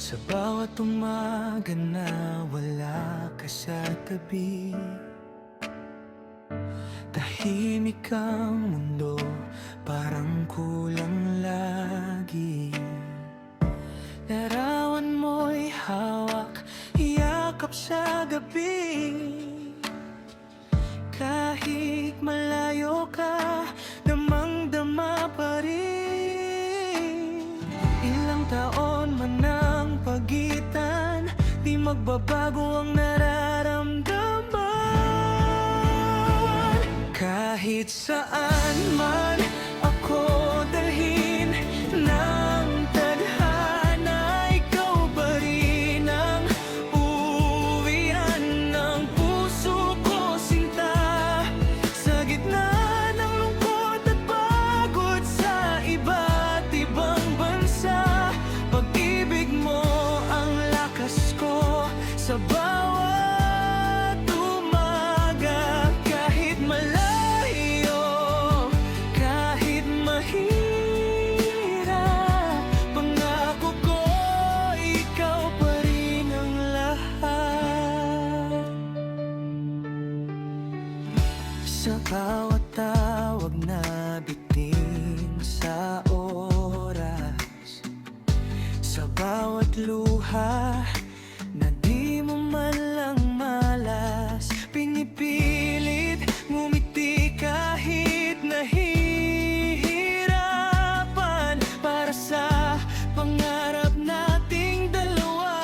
Sa bawat umaga na wala ka sa tabi, tahimik ang mundo, parang kulang lagi. Larawan mo'y hawak, yakap sa gabi. Kahit malayo ka, damang-dama pa rin. Ilang taon man ang pagitan, di magbabago ang nararamdaman. Kahit saan man ako dalhin ng tadhana, ikaw pa rin ang uwian ng puso ko, sinta. Sa gitna ng lungkot at pagod sa iba't ibang bansa, pag-ibig mo ang lakas ko sa bawat umaga. Kahit malayo, kahit mahirap, pangako ko ikaw pa rin ang lahat. Sa bawat tawag na bitin sa oras, sa bawat luha na di mo man lang malas, pinipilit ngumiti kahit nahihirapan, para sa pangarap nating dalawa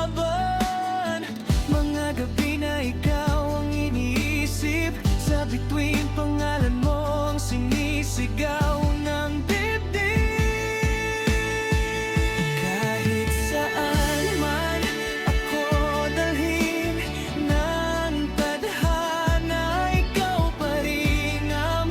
lalaban. Mga gabi na ikaw ang iniisip, sa bituin pangalan mo ang sinisigaw ng dibdib. Kahit saan man ako dalhin ng tadhana, ikaw pa rin ang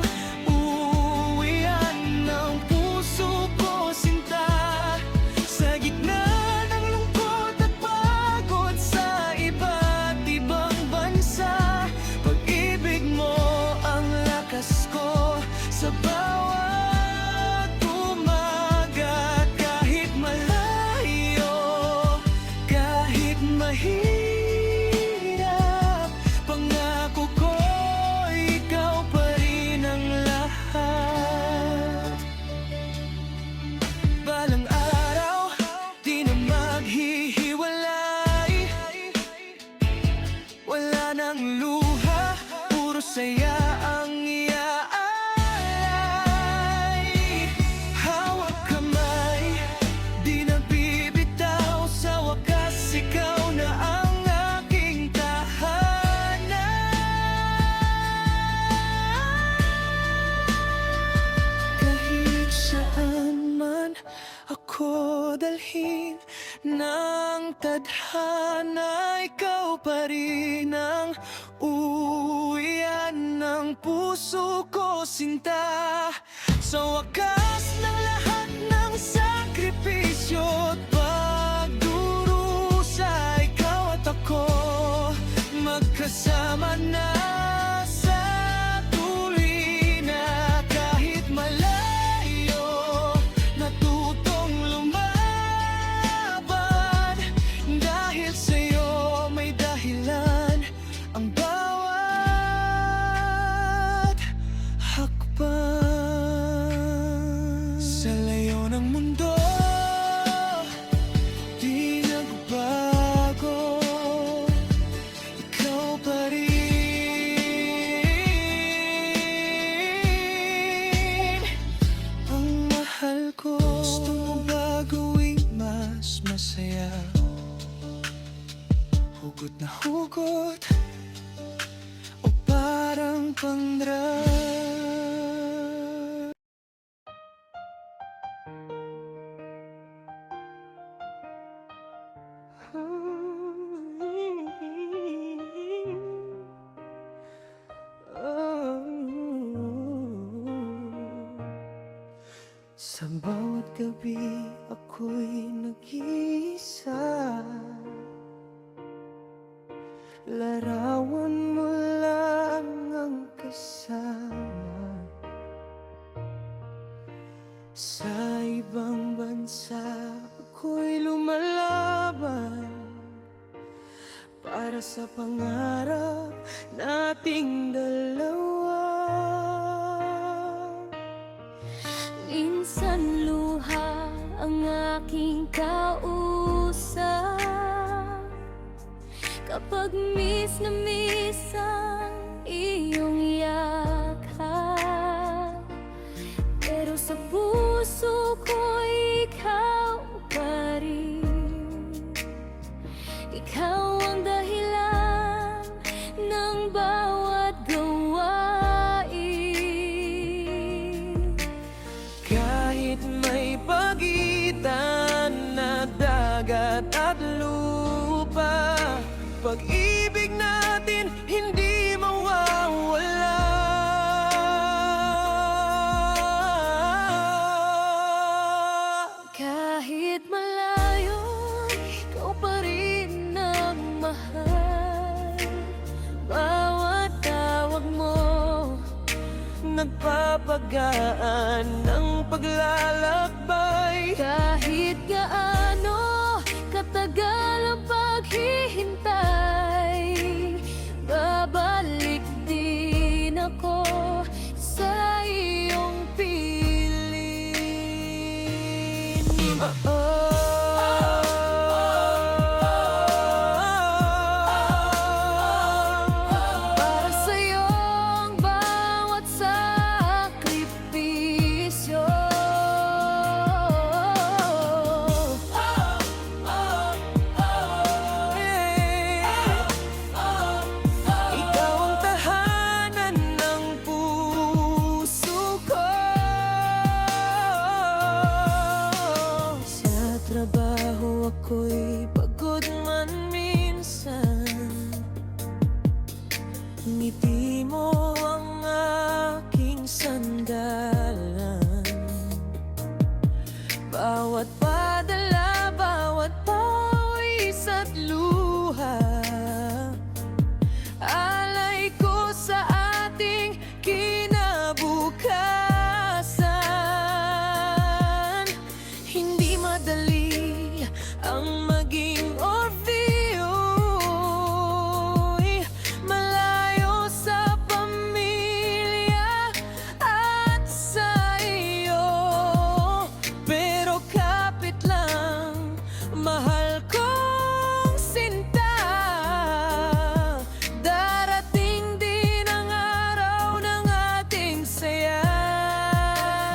uwian ng puso ko, sinta. Sa gitna ng lungkot at pagod sa iba't ibang bansa, pag-ibig mo ang lakas ko sa bawat umaga. Kahit malayo, kahit mahirap, pangako ko ikaw pa rin ang lahat. Balang araw, di na maghihiwalay, wala nang luha, puro saya ang iaalay. Hawak kamay, di na bibitaw, sa wakas ikaw na ang aking tahanan. Kahit saan man ako dalhin ng tadhana, ikaw pa rin ang uwian ng puso ko, sinta. Sa wakas ng lahat ng sakripisyo at pagdurusa, ikaw at ako magkasama na sa tuloy-na. Kahit malayo, natutong lumaban, dahil sa'yo may dahilan ang bawat hakbang. Sa layo ng mundo, di nagbago, ikaw pa rin ang mahal ko. Gusto mo ba gawing mas masaya? Hugot na hugot o parang pangdrama? Sa bawat gabi ako'y nag-iisa, larawan mo lang ang kasama. Sa iba ibang bansa ako'y lumalaban para sa pangarap nating dalawa. Minsan luha ang aking kausap kapag miss na miss ang iyong yakap. Pero sa puso ko ikaw pa rin. Ikaw ang dahilan ng bawat gawain. Kahit may pagitan na dagat at lupa, pag-ibig natin hindi mawawala. Kahit malayo, ikaw pa rin ang mahal. Bawat tawag mo, Nagpapagaan ng paglalakbay. kahit gaano katagal ang paghihintay, babalik din ako sa iyong piling. Para sa'yo ang bawat sakripisyo. Ikaw ang tahanan ng puso ko. Sa trabaho ako'y pagod man minsan, ngiti mo ang aking sandalan. Bawat padala, bawat pawis at luha, alay ko sa ating kinabukasan. Hindi madali ang maging Orfeo, malayo sa pamilya at sa iyo. Pero kapit lang, mahal kong sinta. Darating din ang araw ng ating saya.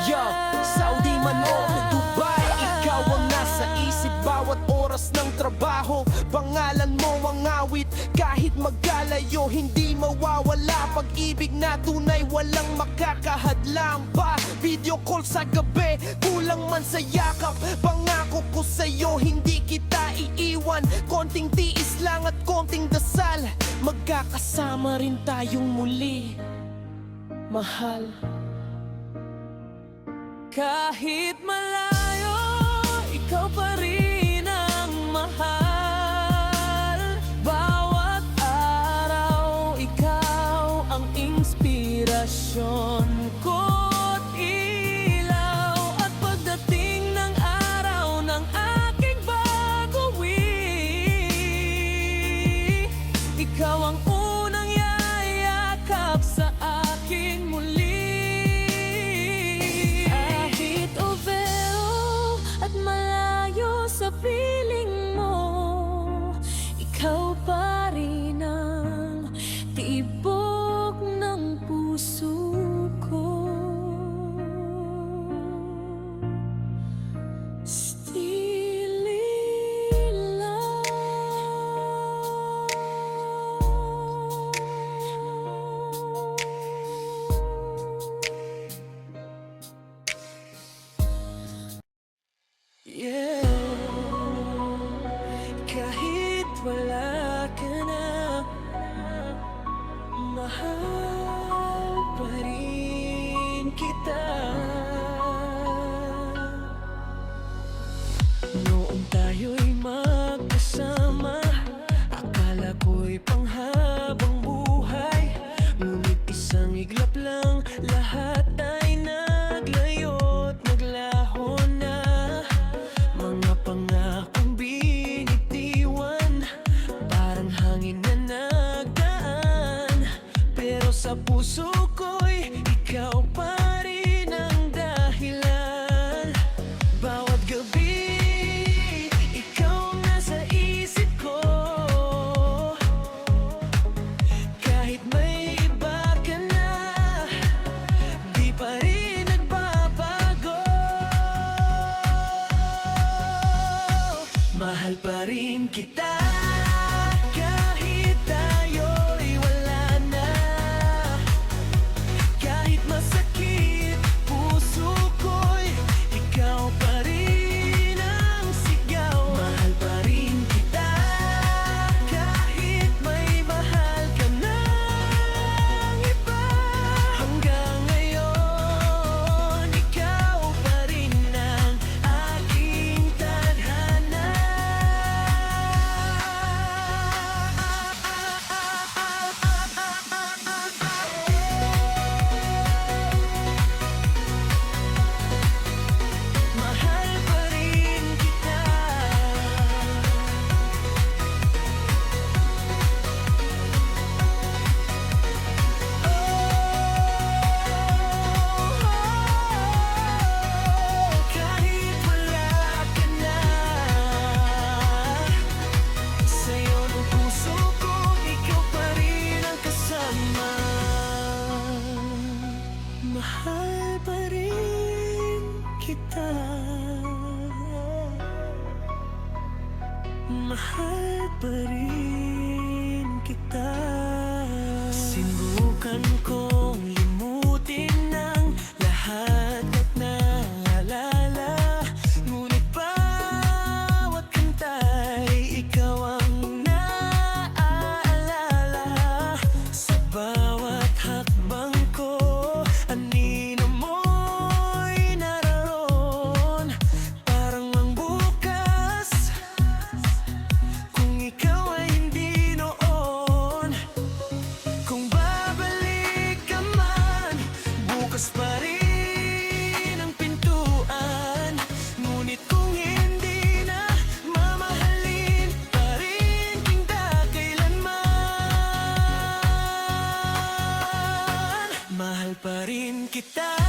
Yo, Saudi man o Dubai, ikaw ang nasa isip bawat oras ng trabaho. Pangalan mo ang awit, kahit magkalayo hindi mawawala. Pag-ibig na tunay, walang makakahadlang pa. Video call sa gabi, kulang man sa yakap. Pangako ko sa'yo, hindi kita iiwan. Konting tiis lang at konting dasal, magkakasama rin tayong muli, mahal. Kahit malayo, ikaw pa rin ang mahal. Bawat araw, ikaw ang inspirasyon ko't ilaw. At pagdating ng araw ng aking baguwi, ikaw ang unang yayakap sa aking muli. Kahit overo at malayo sa piling mo, ikaw pa rin ang tibok ng puso ko. Yeah. Kahit wala ka na, mahal pa rin kita. Noong tayo'y magkasama, akala ko'y panghabang buhay. Ngunit isang iglap lang, lahat ay naglayo't naglaho na. Mahal pa rin kita kahit tayo'y wala na. Kahit masakit puso ko'y ikaw pa rin ang sigaw. Mahal pa rin kita kahit may mahal ka ng iba. Hanggang ngayon ikaw pa rin ang aking tadhana. Mahal pa rin kita. Kahit wala ka na, sa'yo ng puso ko, ikaw pa rin ang kasama. Mahal pa rin kita. Mahal pa rin kita. Sinubukan kong limutin ang lahat at naalala, ngunit bawat kanta'y ikaw ang naaalala. Sa bawat hakbang ko, anino mo'y naroon. Parang ang bukas, kung ikaw ay hindi noon. Kung babalik ka man, bukas pa rin ang pintuan. Ngunit kung hindi na, mamahalin pa rin kita kailanman. Mahal pa rin kita.